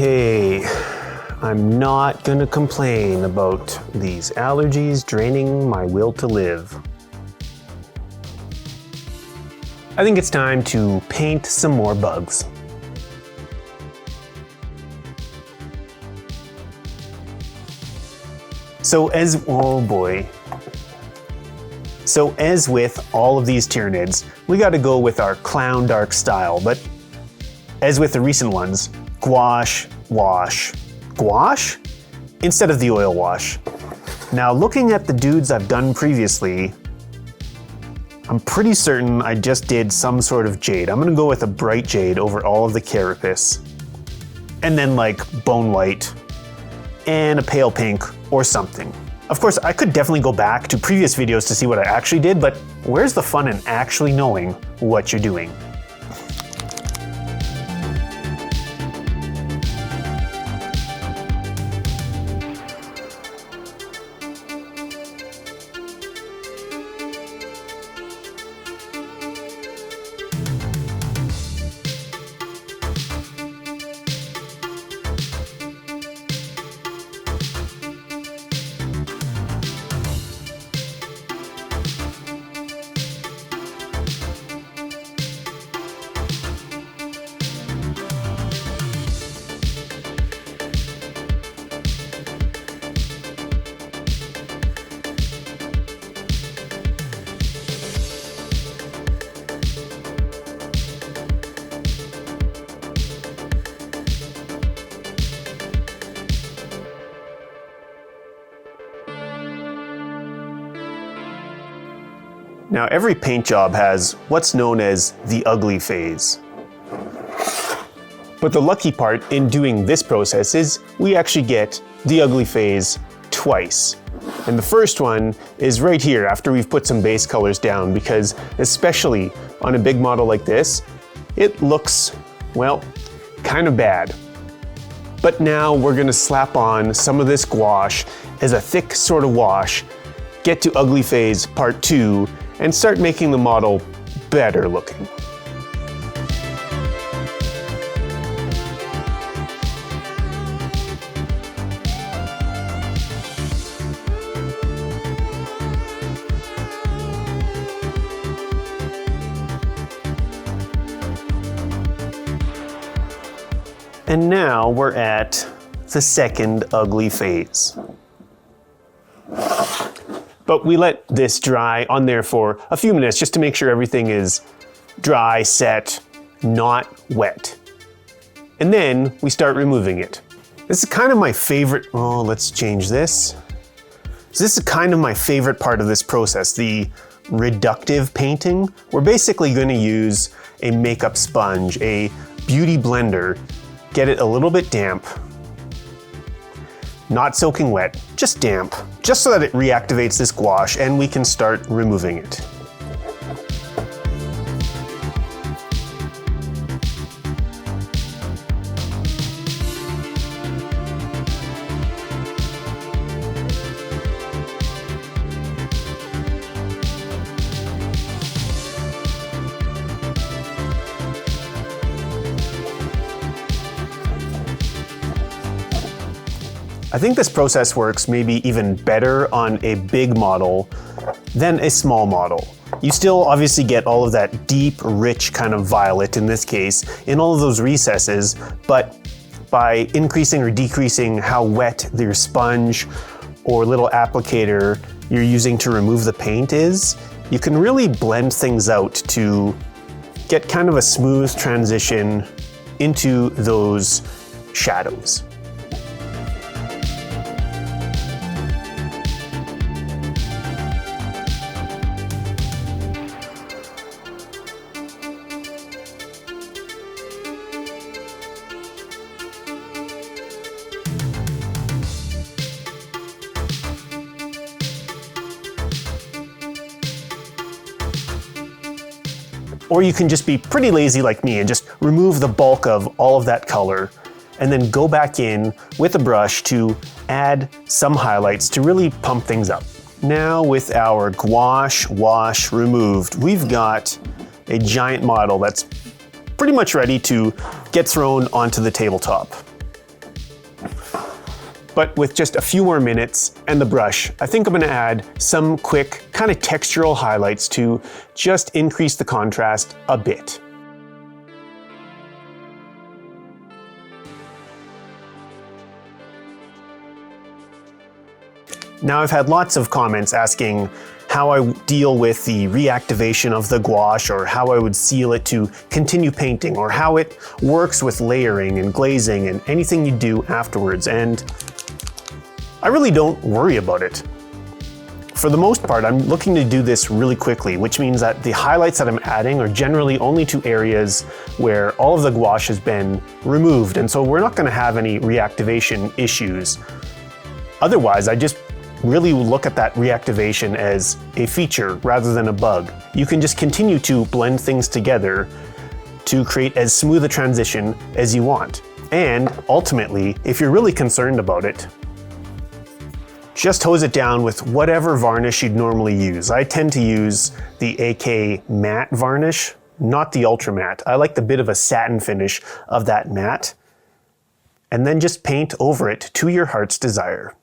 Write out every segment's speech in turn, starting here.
Okay, I'm not gonna complain about these allergies draining my will to live. I think it's time to paint some more bugs. Oh boy. So as with all of these Tyranids, we gotta go with our clown dark style, but as with the recent ones, gouache, wash. Gouache? Instead of the oil wash. Now looking at the dudes I've done previously, I'm pretty certain I just did some sort of jade. I'm gonna go with a bright jade over all of the carapace. And then like bone white and a pale pink or something. Of course, I could definitely go back to previous videos to see what I actually did, but where's the fun in actually knowing what you're doing? Now every paint job has what's known as the ugly phase. But the lucky part in doing this process is we actually get the ugly phase twice. And the first one is right here after we've put some base colors down, because especially on a big model like this, it looks, well, kind of bad. But now we're gonna slap on some of this gouache as a thick sort of wash, get to ugly phase part 2, and start making the model better looking. And now we're at the second ugly phase. But we let this dry on there for a few minutes just to make sure everything is dry, set, not wet. And then we start removing it. This is kind of my favorite, oh, let's change this. So this is kind of my favorite part of this process, the reductive painting. We're basically gonna use a makeup sponge, a beauty blender, get it a little bit damp, not soaking wet, just damp, just so that it reactivates this gouache and we can start removing it. I think this process works maybe even better on a big model than a small model. You still obviously get all of that deep, rich kind of violet in this case in all of those recesses, but by increasing or decreasing how wet your sponge or little applicator you're using to remove the paint is, you can really blend things out to get kind of a smooth transition into those shadows. Or you can just be pretty lazy like me and just remove the bulk of all of that color and then go back in with a brush to add some highlights to really pump things up. Now with our gouache wash removed, we've got a giant model that's pretty much ready to get thrown onto the tabletop. But with just a few more minutes and the brush, I think I'm going to add some quick kind of textural highlights to just increase the contrast a bit. Now, I've had lots of comments asking how I deal with the reactivation of the gouache, or how I would seal it to continue painting, or how it works with layering and glazing and anything you do afterwards, and I really don't worry about it. For the most part, I'm looking to do this really quickly, which means that the highlights that I'm adding are generally only to areas where all of the gouache has been removed, and so we're not going to have any reactivation issues. Otherwise, I just really look at that reactivation as a feature rather than a bug. You can just continue to blend things together to create as smooth a transition as you want. And ultimately, if you're really concerned about it, just hose it down with whatever varnish you'd normally use. I tend to use the AK matte varnish, not the ultra matte. I like the bit of a satin finish of that matte. And then just paint over it to your heart's desire.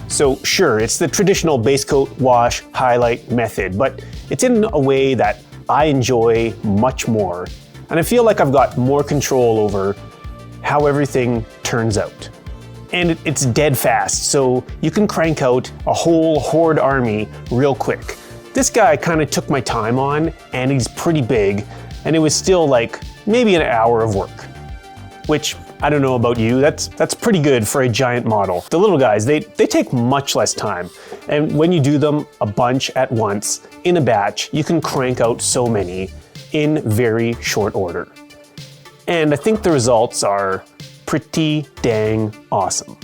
So sure, it's the traditional base coat, wash, highlight method, but it's in a way that I enjoy much more. And I feel like I've got more control over how everything turns out. And it's dead fast, so you can crank out a whole horde army real quick. This guy kind of took my time on, and he's pretty big, and it was still like maybe an hour of work. Which, I don't know about you, that's pretty good for a giant model. The little guys, they take much less time. And when you do them a bunch at once, in a batch, you can crank out so many in very short order. And I think the results are pretty dang awesome.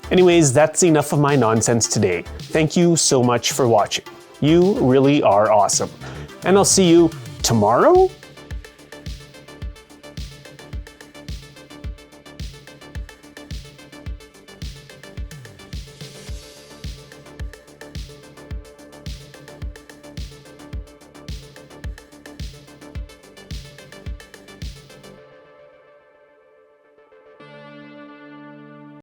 Anyways, that's enough of my nonsense today. Thank you so much for watching. You really are awesome. And I'll see you tomorrow?